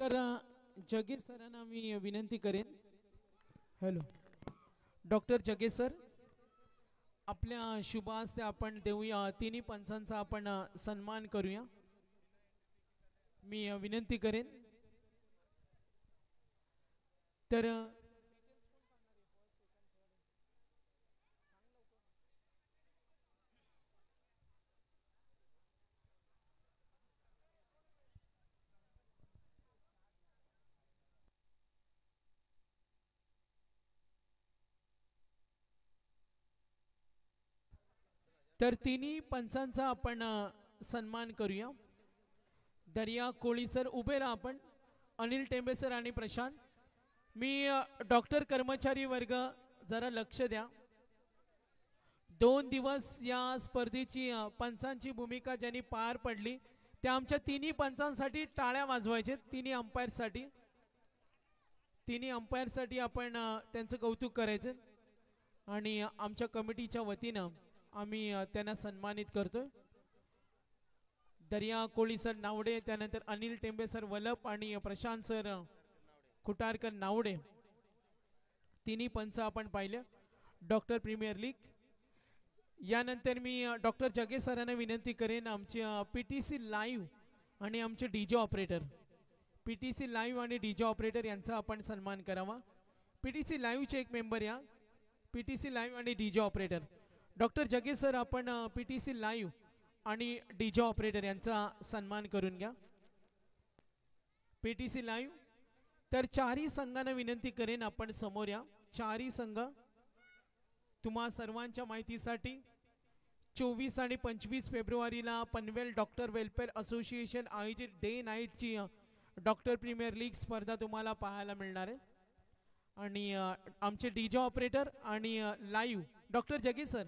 Doctor जगे सरांना मी विनंती करेन. हॅलो डॉक्टर जगे सर, आपल्या शुभ हस्ते आपण देऊया तिन्ही पंचांचा आपण सन्मान करूया. मी विनंती करेन. तर तर तिन्ही पंचांचा आपण सन्मान करूया. दर्या कोळी सर उभे राहा आपण. अनिल टेंबे सर आणि प्रशांत, मी डॉक्टर कर्मचारी वर्ग जरा लक्ष द्या. 2 दिवस या स्पर्धेची पंचांची भूमिका ज्यांनी पार पडली त्या आमच्या तिन्ही पंचांसाठी टाळ्या वाजवायचे. तिन्ही अंपायरसाठी आपण त्यांचं कौतुक करायचं आणि आमच्या कमिटीच्या वतीनं आम्ही त्यांना सन्मानित करतोय. दर्या कोळी सर नावडे, त्यानंतर अनिल टेंबे सर वलप आणि प्रशांत सर खुटारकर नावडे, तिन्ही पंच आपण पाहिलं. Doctor premier league. यानंतर मी डॉक्टर जगे सरांना विनंती करेन आमचे PTC लाईव्ह आणि आमचे डीजे ऑपरेटर, PTC लाईव्ह आणि डीजे ऑपरेटर यांचा आपण सन्मान करावा. PTC लाईव्हचे एक मेंबर या, PTC लाईव्ह आणि डीजे ऑपरेटर. डॉक्टर जगे सर, आपण PTC लाईव्ह आणि डीजे ऑपरेटर यांचा सन्मान करून घ्या. PTC live. तर चारही संघांना विनंती करेन आपण समोर या. चारही संघ तुम्हा सर्वांच्या माहितीसाठी 24 आणि 25 फेब्रुवारीला पनवेल डॉक्टर वेलफेअर असोसिएशन आयोजित डे नाईटची डॉक्टर प्रीमियर लीग स्पर्धा तुम्हाला पाहायला मिळणार आहे. आणि आमचे डीजे ऑपरेटर आणि लाईव्ह, डॉक्टर जगे सर,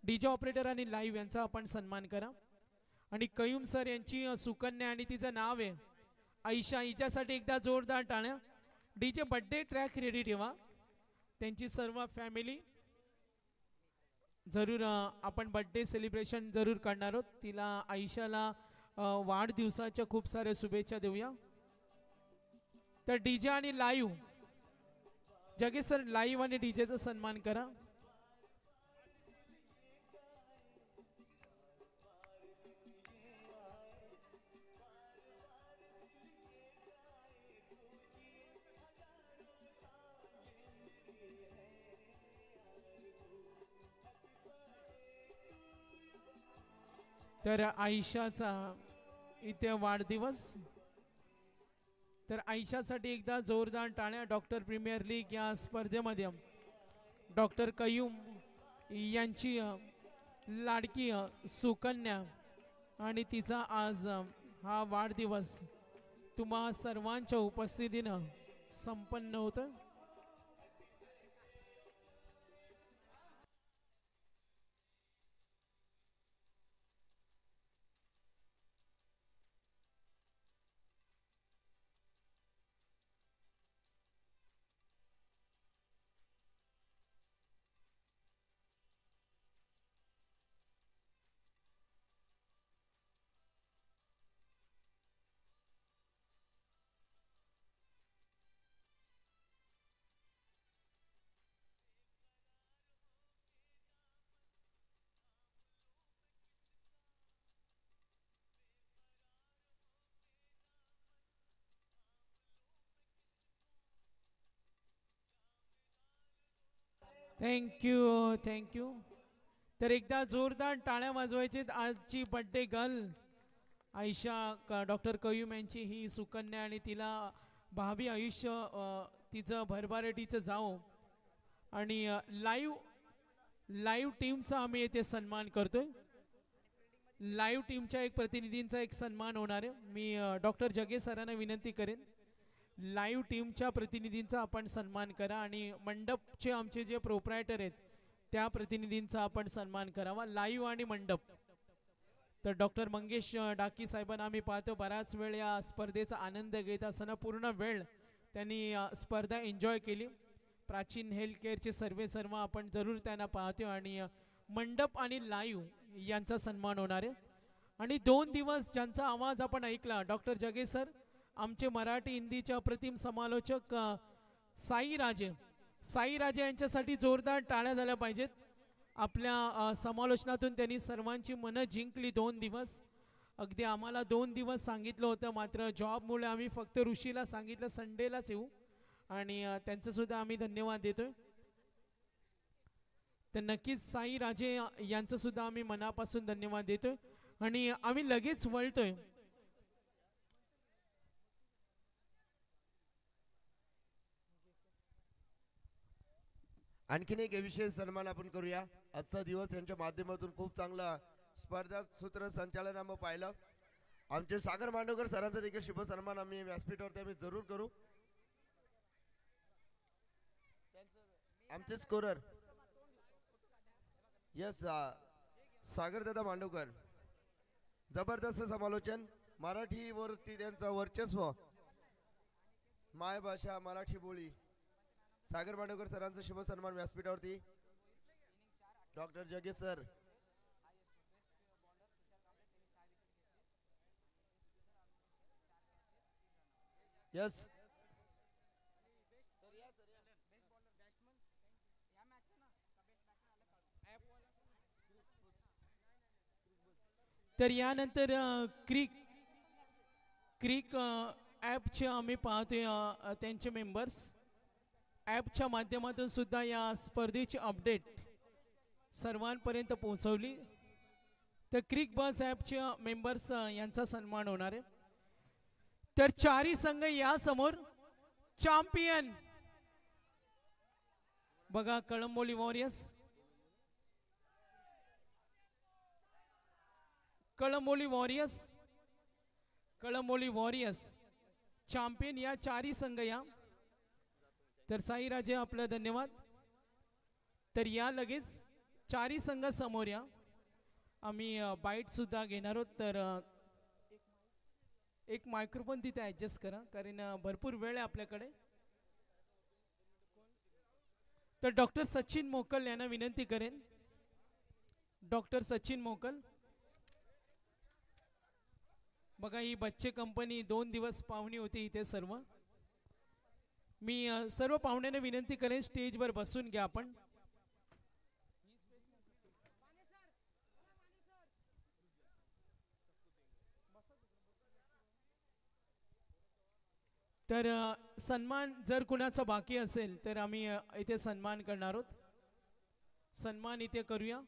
डीजे ऑपरेटर आणि लाईव्ह यांचा आपण सन्मान करा. आणि कयूम सर यांची सुकन्या आणि तिचं नाव आहे आयशा, हिच्यासाठी एकदा जोरदार टाळ्या. डीजे बर्थडे ट्रॅक रेडी ठेवा. त्यांची सर्व फॅमिली जरूर आपण बर्थडे सेलिब्रेशन जरूर करणार आहोत. तिला आयशाला वाढदिवसाच्या खूप साऱ्या शुभेच्छा देऊया. तर डीजे आणि लाईव्ह, जगे सर लाईव्ह आणि डीजेचा सन्मान करा. तर आयशाचा इथे वाढदिवस. तर आयशासाठी एकदा जोरदार टाळ्या. डॉक्टर प्रीमियर लीग या स्पर्धेमध्ये डॉक्टर कयूम यांची लाडकी सुकन्या आणि तिचा आज हा वाढदिवस तुम्हा सर्वांच्या उपस्थितीनं संपन्न होतं. Thank you thank you. तर एकदा जोरदार टाळ्या वाजवायचे. आजची birthday girl Ayesha doctor Qayyum यांची ही सुकन्या आणि तिला भावी आयुष्य तिचं भरभराटीचं जावो. आणि लाईव्ह टीमचा आम्ही येथे सन्मान करतोय. लाईव्ह टीमच्या एक प्रतिनिधींचा एक सन्मान होणार आहे. मी डॉक्टर जगे सरांना विनंती करेन लाईव्ह टीमच्या प्रतिनिधींचा आपण सन्मान करा. आणि मंडपचे आमचे जे प्रोप्रायटर आहेत त्या प्रतिनिधींचा आपण सन्मान करावा, लाईव्ह आणि मंडप. तर डॉक्टर मंगेश डाकी साहेबांना आम्ही पाहतो बराच वेळ या स्पर्धेचा आनंद घेत असताना पूर्ण वेळ त्यांनी स्पर्धा एन्जॉय केली. प्राचीन हेल्थ केअरचे सर्व आपण जरूर त्यांना पाहतो. आणि मंडप आणि लाईव्ह यांचा सन्मान होणार आहे. आणि 2 दिवस ज्यांचा आवाज आपण ऐकला, डॉक्टर जगे सर आमचे मराठी हिंदीचे अप्रतिम समालोचक साई राजे यांच्यासाठी जोरदार टाळ्या झाल्या पाहिजेत. आपल्या समालोचनातून त्यांनी सर्वांची मनं जिंकली. 2 दिवस अगदी आम्हाला 2 दिवस सांगितलं होतं, मात्र जॉबमुळे आम्ही फक्त ऋषीला सांगितलं संडेलाच येऊ, आणि त्यांचंसुद्धा आम्ही धन्यवाद देतोय. तर नक्कीच साई राजे यांचंसुद्धा आम्ही मनापासून धन्यवाद देतोय. आणि आम्ही लगेच वळतोय. आणखीन एक विशेष सन्मान आपण करूया. आजचा दिवस यांच्या माध्यमातून खूप चांगला स्पर्धा सूत्र संचालन आम्ही पाहिलं. आमचे सागर मांडवकर सरांचा देखील शुभ सन्मान आम्ही व्यासपीठावरती आम्ही जरूर करू. आमचे स्कोरर यस सागर दादा मांडवकर, जबरदस्त समालोचन. मराठीवरती त्यांचं वर्चस्व, मायभाषा मराठी बोली. सागर मांडवकर सरांचा शुभ सन्मान व्यासपीठावरती. डॉक्टर जगे सर, यस तर यानंतर क्रिक क्रिक ॲपचे आम्ही पाहतोय त्यांचे मेंबर्स ॲपच्या माध्यमातून सुद्धा या स्पर्धेची अपडेट सर्वांपर्यंत पोहोचवली. तर क्रिक बस ॲपच्या मेंबर्स यांचा सन्मान होणार आहे. तर चारही संघ या समोर. चॅम्पियन बघा, Kalamboli warriors, Kalamboli warriors, Kalamboli warriors champion या चारही संघ या. तर साईराजे आपलं धन्यवाद. तर या लगेच चारही संघ समोर या. आम्ही बाईट सुद्धा घेणार आहोत. तर एक मायक्रोफोन तिथे ॲडजस्ट करा, कारण भरपूर वेळ आहे आपल्याकडे. तर डॉक्टर सचिन मोकल यांना विनंती करेन. डॉक्टर सचिन मोकल, बघा ही बच्चे कंपनी 2 दिवस पाहुणी होती इथे सर्व. मी सर्व पाहुण्यांना विनंती करेन स्टेजवर बसून घ्या आपण. तर सन्मान जर कुणाचा बाकी असेल तर आम्ही इथे सन्मान करणार आहोत. सन्मान इथे करूया.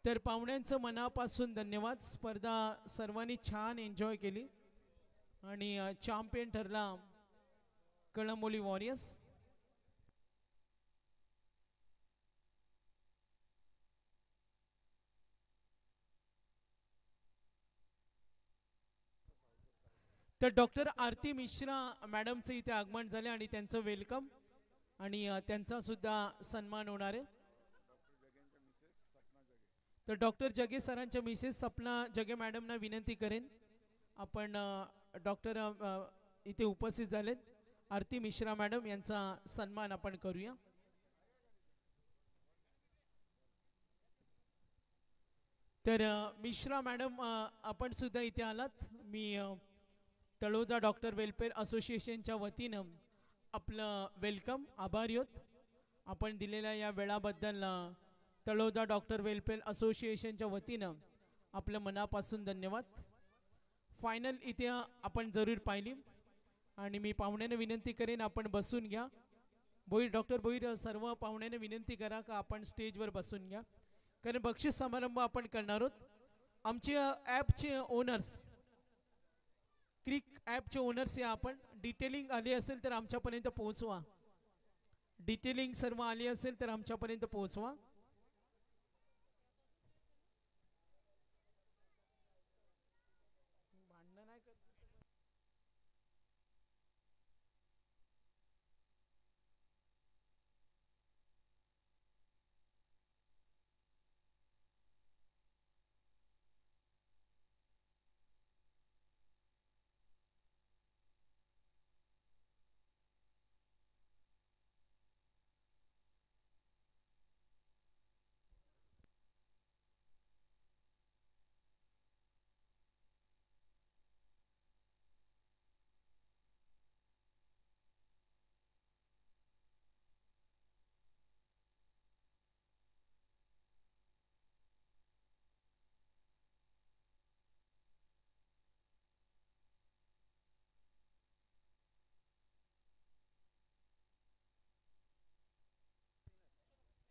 तर पाहुण्यांचं मनापासून धन्यवाद. स्पर्धा सर्वांनी छान एन्जॉय केली आणि चॅम्पियन ठरला कळंबोली वॉरियर्स. तर डॉक्टर आरती मिश्रा मॅडमचं इथे आगमन झाले आणि त्यांचं वेलकम आणि त्यांचा सुद्धा सन्मान होणार आहे. तर डॉक्टर जगे सरांच्या मिसेस सपना जगे मॅडमना विनंती करेन आपण डॉक्टर इथे उपस्थित झालेत. आरती मिश्रा मॅडम यांचा सन्मान आपण करूया. तर मिश्रा मॅडम आपण सुद्धा इथे आलात. मी तळोजा डॉक्टर वेलफेअर असोसिएशनच्या वतीनं आपलं वेलकम, आभारी आहोत. आपण दिलेल्या या वेळाबद्दल तळोजा डॉक्टर वेलफेअर असोसिएशनच्या वतीनं आपलं मनापासून धन्यवाद. फायनल इथे आपण जरूर पाहिली आणि मी पाहुण्यांना विनंती करेन आपण बसून घ्या. भोईर डॉक्टर भोईर सर्व पाहुण्यांना विनंती करा का आपण स्टेजवर बसून घ्या, कारण बक्षीस समारंभ आपण करणार आहोत. आमचे ॲपचे ओनर्स, क्रिक ॲपचे ओनर्स या. आपण डिटेलिंग आली असेल तर आमच्यापर्यंत पोहोचवा. डिटेलिंग सर्व आली असेल तर आमच्यापर्यंत पोहोचवा.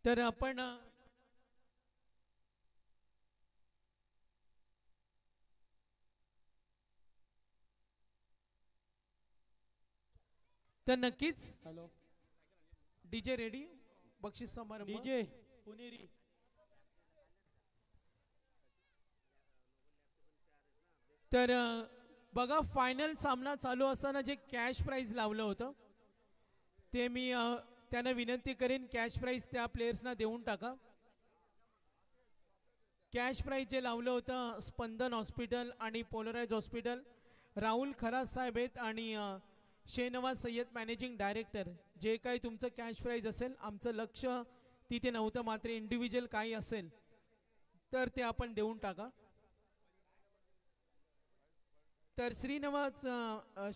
तर आपण तर नक्कीच हॅलो डीजे रेडी बक्षीस समारंभ डीजे पुणेरी तर बघा फायनल सामना चालू असताना जे कॅश प्राइज लावलं होतं ते मी त्यांना विनंती करेन कॅश प्राइज त्या प्लेयर्सना देऊन टाका. कॅश प्राइज जे लावलं होतं स्पंदन हॉस्पिटल आणि पोलराइज हॉस्पिटल राहुल खरात साहेब आहेत आणि शेनवाज सय्यद मॅनेजिंग डायरेक्टर. जे काही तुमचं कॅश प्राइज असेल आमचं लक्ष तिथे नव्हतं मात्र इंडिव्हिज्युअल काही असेल तर ते आपण देऊन टाका. तर श्रीनवाज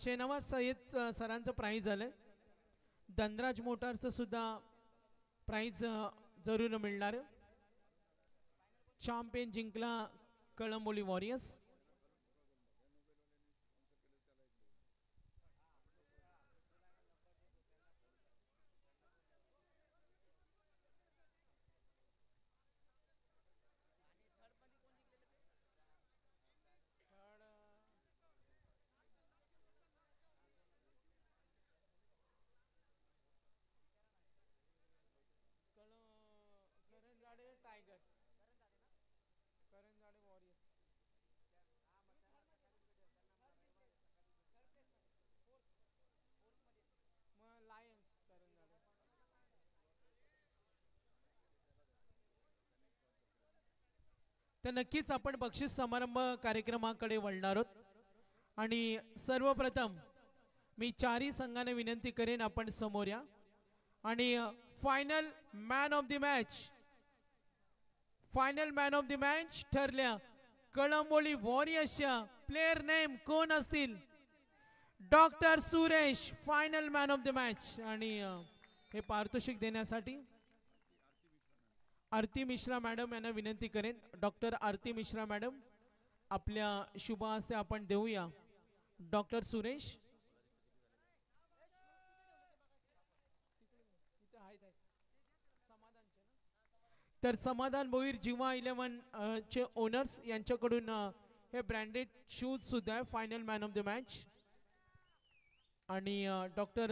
शेनवाज सय्यद सरांचं प्राईज झालं. धनराज मोटारचं सुद्धा प्राईज जरूर मिळणार. चॅम्पियन जिंकला Kalamboli warriors. Tigers Karanjade warriors मग लायन्स करंजाडे. तर नक्कीच आपण बक्षीस समारंभ कार्यक्रमाकडे वळणार आहोत आणि सर्वप्रथम मी चारही संघाने विनंती करेन आपण समोर या आणि final man of the match ठरल्या कळंबोली वॉरियर्सच्या प्लेयर नेम कोण असतील. Doctor Suresh final man of the match आणि हे पारितोषिक देण्यासाठी आरती मिश्रा मॅडम यांना विनंती करेन. डॉक्टर आरती मिश्रा मॅडम आपल्या शुभ हस्ते आपण देऊया. डॉक्टर सुरेश तर समाधान भोईर जिवा 11 चे ओनर्स यांच्याकडून हे ब्रँडेड शूज सुद्धा आहे final man of the match. आणि डॉक्टर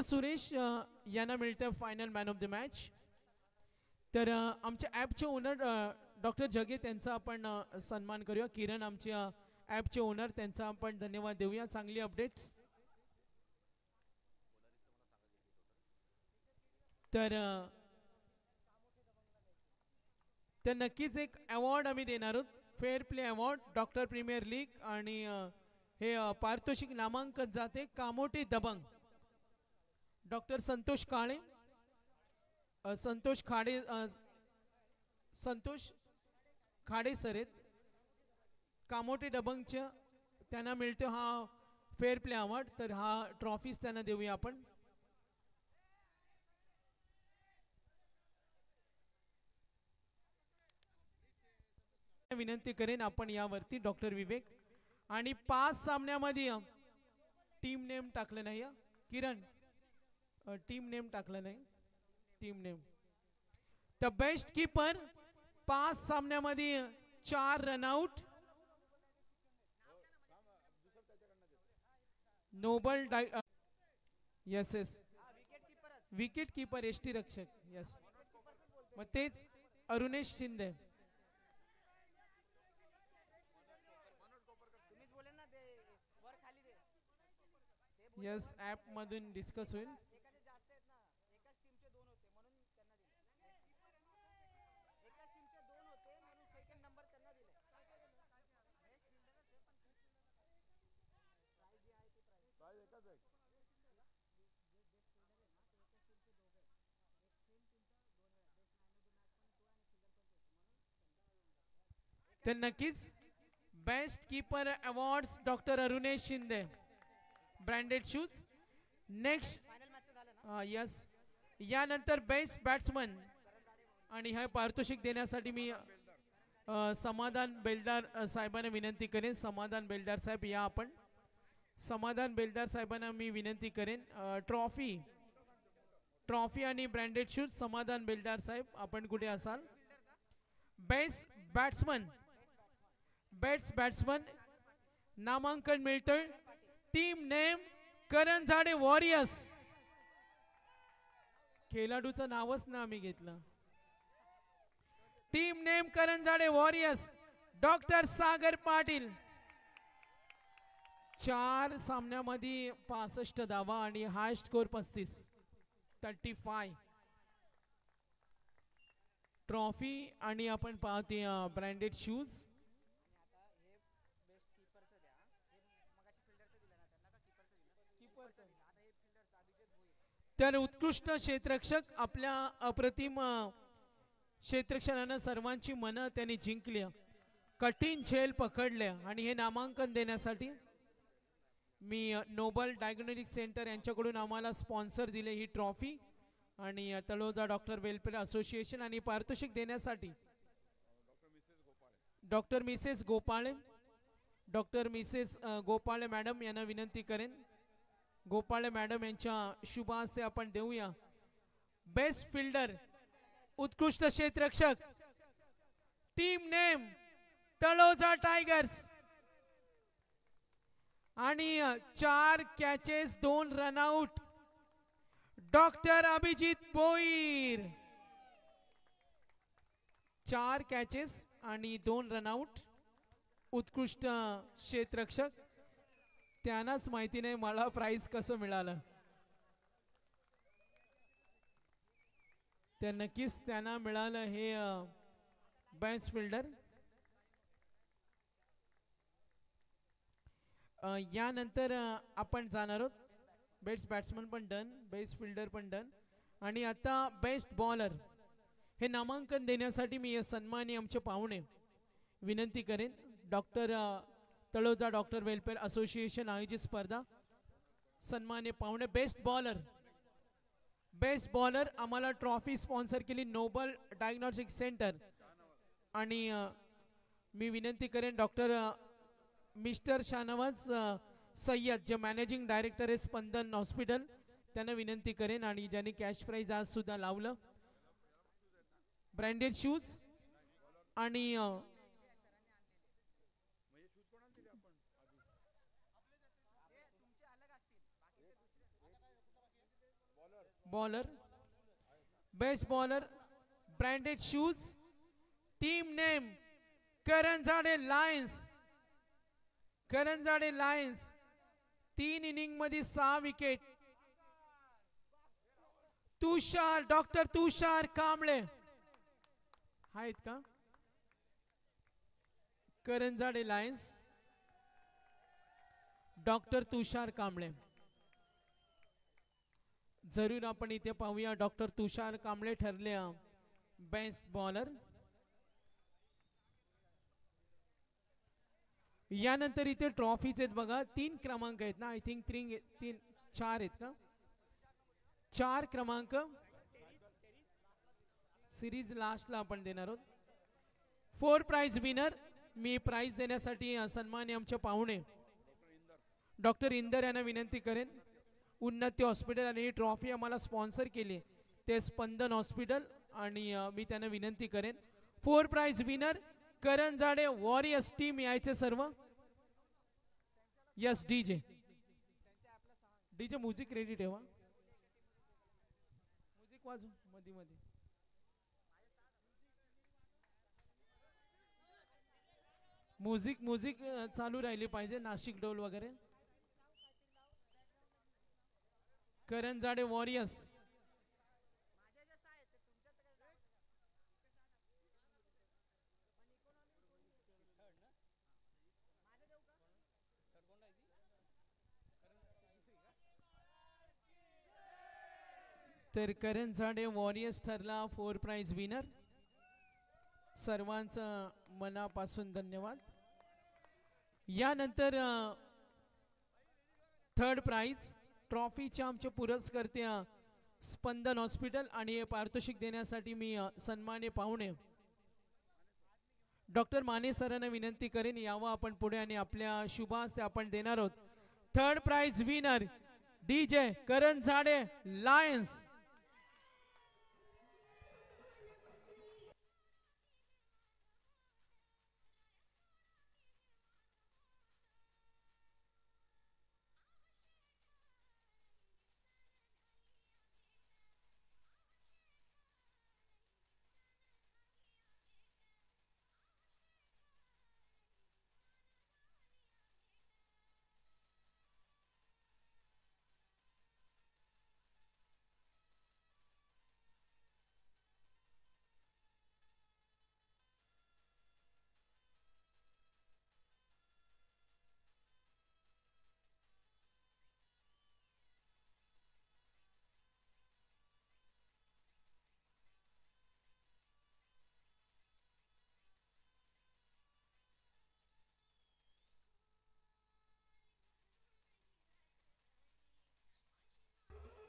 सुरेश यांना मिळतं final man of the match. तर आमच्या ॲपचे ओनर डॉक्टर जगे त्यांचा आपण सन्मान करूया. किरण आमच्या ॲपचे ओनर त्यांचा आपण धन्यवाद देऊया. चांगली अपडेट्स. तर नक्कीच एक अवॉर्ड आम्ही देणार आहोत. Fair play award doctor premier league आणि हे पारितोषिक नामांकन जाते कामोटे दबंग डॉक्टर संतोष खाडे सर आहेत. कामोटे दबंगच्या त्यांना मिळतो हा फेअर प्ले अवॉर्ड. तर हा ट्रॉफीज त्यांना देऊया आपण. विनंती करेन आपण यावरती डॉक्टर विवेक आणि 5 सामन्यामध्ये टीम नेम टाकलं नाही. किरण टीम नेम टाकलं नाही. Team name the best keeper 5 सामन्यामध्ये 4 run out. Noble yes wicket keeper ST रक्षक यस मग तेच अरुणेश शिंदे. यस ॲप मधून डिस्कस होईल. तर नक्कीच best keeper awards doctor Arunesh Shinde branded shoes. Next yes यानंतर बेस्ट बॅट्समन आणि हे पारितोषिक देण्यासाठी मी समाधान बेलदार साहेबांना विनंती करेन. समाधान बेलदार साहेब या आपण. समाधान बेलदार साहेबांना मी विनंती करेन ट्रॉफी आणि ब्रँडेड शूज समाधान बेलदार साहेब, आपण कुठे असाल? बेस्ट बॅट्समन नामांकन मिळतंय. Team name Karanjade warriors. खेळाडूचं नावच ना आम्ही घेतलं. Team name Karanjade warriors, doctor Sagar Patil. 4 सामन्यामध्ये 65 धावा आणि हाय स्कोर 35. ट्रॉफी आणि आपण पाहतोय ब्रँडेड शूज. तर उत्कृष्ट क्षेत्ररक्षक आपल्या अप्रतिम क्षेत्ररक्षणानं सर्वांची मनं त्यांनी जिंकली. कठीण झेल पकडल्या आणि हे नामांकन देण्यासाठी मी नोबल डायग्नोस्टिक सेंटर यांच्याकडून आम्हाला स्पॉन्सर दिले ही ट्रॉफी आणि तळोजा डॉक्टर वेलफेअर असोसिएशन आणि पारितोषिक देण्यासाठी डॉक्टर मिसेस गोपाळे मॅडम यांना विनंती करेन. गोपाळे मॅडम यांच्या शुभ हस्ते आपण देऊया. बेस्ट फिल्डर उत्कृष्ट क्षेत्ररक्षक टीम नेम तळोजा टायगर्स आणि 4 catches 2 run out doctor Abhijit Bhoir. 4 catches आणि 2 रनआउट उत्कृष्ट क्षेत्ररक्षक. त्यांनाच माहिती नाही मला प्राइज कसं मिळालं. तर नक्कीच त्यांना मिळालं हे बेस्ट फिल्डर. यानंतर आपण जाणार आहोत. बेस्ट बॅट्समन पण डन, बेस्ट फिल्डर पण डन आणि आता बेस्ट बॉलर हे नामांकन देण्यासाठी मी सन्मानी आमचे पाहुणे विनंती करेन. Doctor Taloja doctor welfare association आयोजित स्पर्धा. सन्मान्य पाहुणे बेस्ट बॉलर आम्हाला ट्रॉफी स्पॉन्सर केली नोबल डायग्नोस्टिक सेंटर आणि मी विनंती करेन डॉक्टर मिस्टर शाहनवाज सय्यद जे मॅनेजिंग डायरेक्टर आहे स्पंदन हॉस्पिटल त्यांना विनंती करेन आणि ज्यांनी कॅश प्राइज आज सुद्धा लावलं. ब्रँडेड शूज आणि bowler best bowler branded shoes team name Karanjade lions 3 inning मध्ये 6 विकेट. डॉक्टर तुषार कांबळे आहेत का? Karanjade lions doctor Tushar Kamble. जरूर आपण इथे पाहूया. डॉक्टर तुषार कांबळे ठरले बेस्ट बॉलर. यानंतर इथे ट्रॉफीज आहेत बघा. 3 क्रमांक आहेत ना. आय थिंक 4 आहेत का? 4 क्रमांक सिरीज लास्टला आपण देणार आहोत. 4 प्राइज विनर. मी प्राइज देण्यासाठी सन्मान्य आमचे पाहुणे डॉक्टर इंदर यांना विनंती करेन. उन्नती हॉस्पिटल आणि ही ट्रॉफी आम्हाला स्पॉन्सर केली ते स्पंदन हॉस्पिटल आणि मी त्यांना विनंती करेन. 4 prize winner Karanjade warriors team यायचे सर्व. यस डीजे म्युझिक रेडी ठेवा. म्युझिक वाजू मध्ये म्युझिक चालू राहिली पाहिजे. नाशिक डोल वगैरे. करंजाडे वॉरियर्स तर करंजाडे वॉरियर्स ठरला 4 प्राइज विनर. सर्वांचं मनापासून धन्यवाद. यानंतर 3rd प्राइज ट्रॉफीचे आमचे पुरस्कर्ते स्पंदन हॉस्पिटल आणि हे पारितोषिक देण्यासाठी मी सन्मान्य पाहुणे डॉक्टर माने सरांना विनंती करेन यावं आपण पुढे आणि आपल्या शुभ हस्ते आपण देणार आहोत. 3rd prize winner DJ Karanjade lions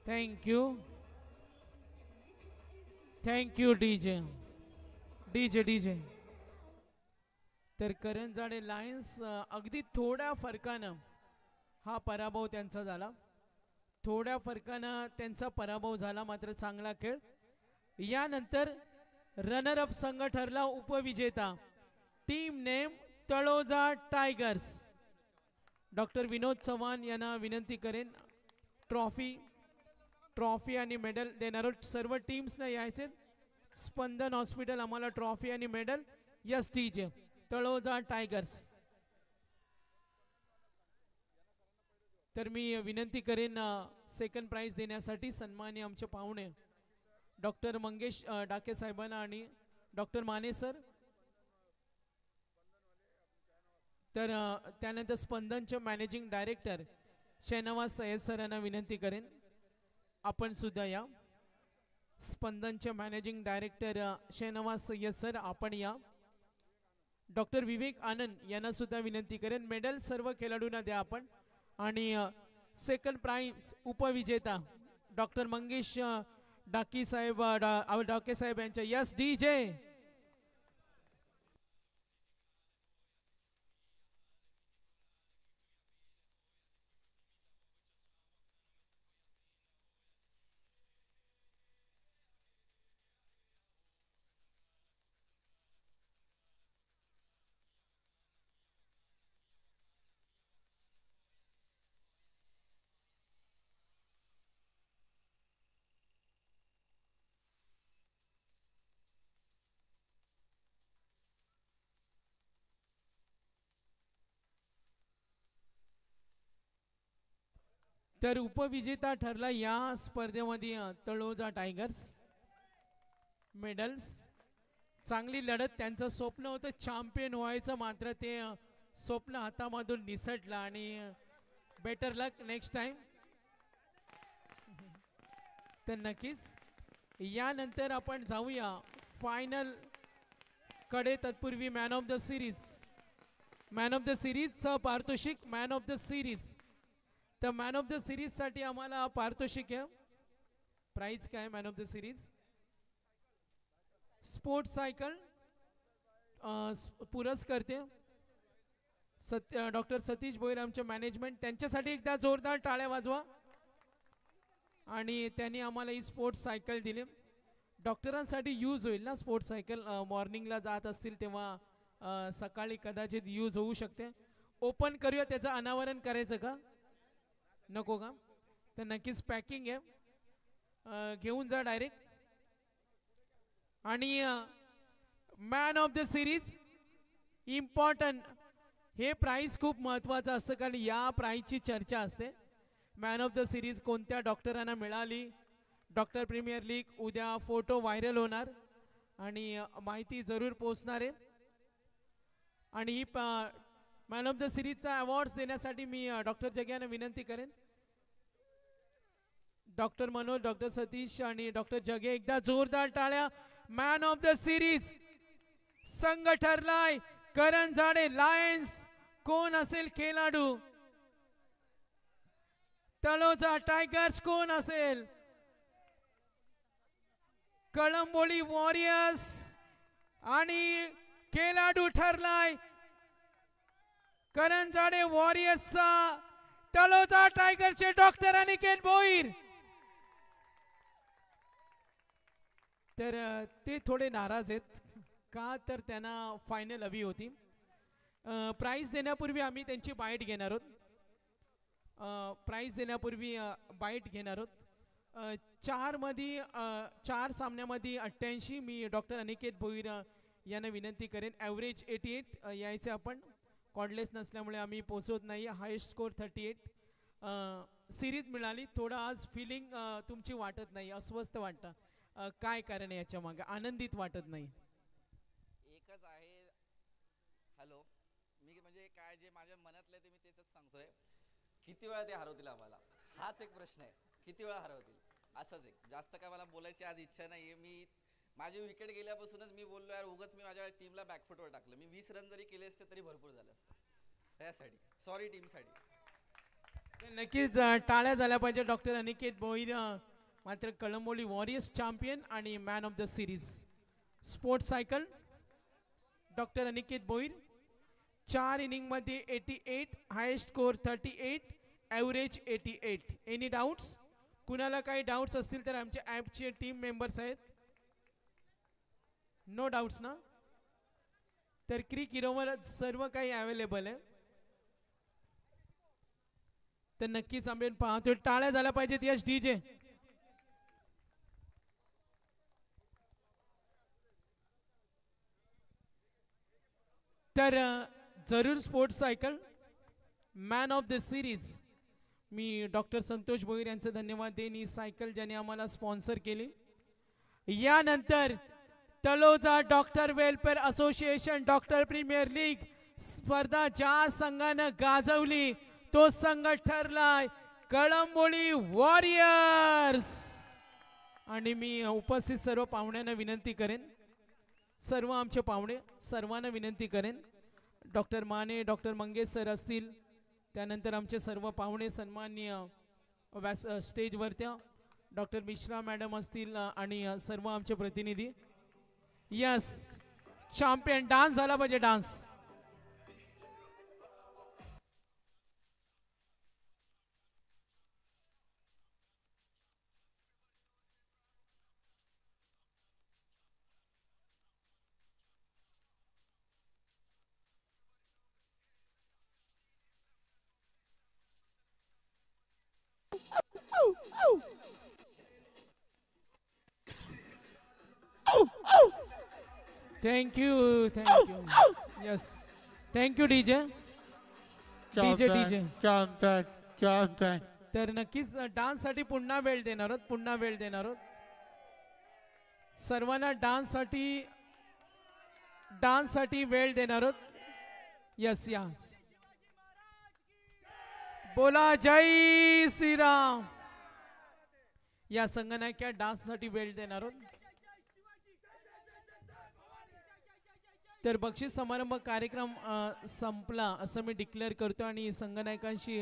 thank you thank you DJ DJ DJ. तर करंजाडे लायन्स अगदी थोड्या फरकानं हा पराभव त्यांचा झाला. थोड्या फरकानं त्यांचा पराभव झाला. मात्र चांगला खेळ. यानंतर रनर अप संघ ठरला उपविजेता. Team name Taloja tigers. Doctor Vinod Chavan यांना विनंती करेन ट्रॉफी आणि मेडल देणार. सर्व टीम्सना यायचे. स्पंदन हॉस्पिटल आम्हाला ट्रॉफी आणि medal. Yes DJ Taloja tigers. तर मी विनंती करेन सेकंड प्राइज देण्यासाठी सन्माननीय आमचे पाहुणे डॉक्टर मंगेश डाके साहेबांना आणि डॉक्टर माने सर. तर त्यानंतर स्पंदनचे मॅनेजिंग डायरेक्टर शेनवाज सय्यद सरांना विनंती करेन आपण सुद्धा या. स्पंदनचे मॅनेजिंग डायरेक्टर शेनवाज सय्यद सर आपण या. डॉक्टर विवेक आनंद यांना सुद्धा विनंती करेन. मेडल सर्व खेळाडूंना द्या आपण. आणि सेकंड प्राइज उपविजेता डॉक्टर मंगेश डाके साहेब यांच्या यस डीजे. तर उपविजेता ठरला या स्पर्धेमध्ये तळोजा टायगर्स. मेडल्स चांगली लढत. त्यांचं स्वप्न होतं चॅम्पियन व्हायचं. मात्र ते स्वप्न हातामधून निसटलं. आणि बेटर लक नेक्स्ट टाइम. तर नक्कीच यानंतर आपण जाऊया फायनल कडे. तत्पूर्वी मॅन ऑफ द सिरीजचं पारितोषिक. Man of the series. तर मॅन ऑफ द सिरीज साठी आम्हाला पारितोषिक आहे. प्राइस काय man of the series? Sports cycle पुरस्कर्ते डॉक्टर सतीश भोईर आमचे मॅनेजमेंट. त्यांच्यासाठी एकदा जोरदार टाळ्या वाजवा. आणि त्यांनी आम्हाला ही स्पोर्ट्स सायकल दिली. डॉक्टरांसाठी यूज होईल ना स्पोर्ट्स सायकल. मॉर्निंगला जात असतील तेव्हा सकाळी कदाचित यूज होऊ शकते. ओपन करूया. त्याचं अनावरण करायचं का नको का? तर नक्कीच पॅकिंग आहे. घेऊन जा डायरेक्ट. आणि man of the series important. हे प्राइस खूप महत्त्वाचं असतं कारण या प्राइसची चर्चा असते. मॅन ऑफ द सिरीज कोणत्या डॉक्टरांना मिळाली. डॉक्टर प्रीमियर लीग उद्या फोटो व्हायरल होणार आणि माहिती जरूर पोहोचणार आहे. आणि he man of the सिरीजचा awards देण्यासाठी मी डॉक्टर जगे यांना विनंती करेन. डॉक्टर मनोज, डॉक्टर सतीश आणि डॉक्टर जगे एकदा जोरदार टाळ्या. मॅन ऑफ द सिरीज संघ ठरलाय करंजाडे लायन्स. कोण असेल खेळाडू? तळोजा टायगर्स कोण असेल? कळंबोली वॉरियर्स. आणि खेळाडू ठरलाय करंजाडे वॉरियर्सचा तळोजा टायगर्सचे डॉक्टर अनिकेत भोईर. तर ते थोडे नाराज आहेत का तर त्यांना फायनल हवी होती. प्राइस देण्यापूर्वी आम्ही त्यांची बाईट घेणार आहोत. प्राइस देण्यापूर्वी बाईट घेणार आहोत. चार सामन्यामध्ये 88. मी डॉक्टर अनिकेत भोईर यांना विनंती करेन. ॲव्हरेज 88 यायचे आपण. कॉर्डलेस नसल्यामुळे आम्ही पोचवत नाही. Highest score 38. सिरीज मिळाली. थोडं आज फिलिंग तुमची वाटत नाही. अस्वस्थ वाटतं. काय कारण आहे याच्या मागे? आनंदित वाटत नाही. एकच आहे. हॅलो. मी म्हणजे काय जे माझ्या मनातलं आहे ते मी तेच सांगतोय. किती वेळा ते हरवतील आम्हाला हाच एक प्रश्न आहे. किती वेळा हरवतील असंच एक. जास्त काय मला बोलायची आज इच्छा नाहीये. मी माझी विकेट गेल्यापासूनच मी बोललो यार उगाच मी माझ्या टीमला बॅकफुटवर टाकलं. मी 20 रन जरी केले असते तरी भरपूर झाले असते. त्यासाठी सॉरी टीमसाठी. नक्कीच टाळ्या झाल्या पाहिजे डॉक्टर अनिकेत भोईर मात्र कळंबोली वॉरियर्स चॅम्पियन आणि man of the series sports cycle doctor Aniket Bhoir 4 इनिंगमध्ये 88 highest score 38 average 88 any doubts कुणाला काही डाऊट्स असतील तर आमच्या ॲपचे टीम मेंबर्स आहेत नो डाऊट्स ना तर क्रिक हिरोवर सर्व काही अवेलेबल आहे तर नक्कीच आम्ही पाहतोय टाळ्या झाल्या पाहिजेत यश डीजे तर जरूर sports cycle man of the series me doctor Santosh Bhoir यांचे धन्यवाद देईन ही सायकल ज्याने आम्हाला स्पॉन्सर केली यानंतर Taloja doctor welfare association doctor premier league स्पर्धा ज्या संघानं गाजवली तो संघ ठरलाय कळंबोली वॉरियर्स आणि मी उपस्थित सर्व पाहुण्यांना विनंती करेन सर्व आमचे पाहुणे सर्वांना विनंती करेन doctor Mane doctor Mangesh sir असतील त्यानंतर आमचे सर्व पाहुणे सन्माननीय स्टेजवरत्या डॉक्टर मिश्रा मॅडम असतील आणि सर्व आमचे प्रतिनिधी यस चॅम्पियन डान्स झाला पाहिजे dance thank you yes thank you DJ DJ DJ तर नक्कीच डान्स साठी पुन्हा वेळ देणार आहोत पुन्हा वेळ देणार आहोत सर्वांना डान्स साठी वेळ देणार आहोत यस यस बोला जय श्रीराम या संगणकाच्या डान्स साठी वेळ देणार आहोत तर बक्षीस समारंभ कार्यक्रम संपला असं मी डिक्लेअर करतो आणि संगणकांशी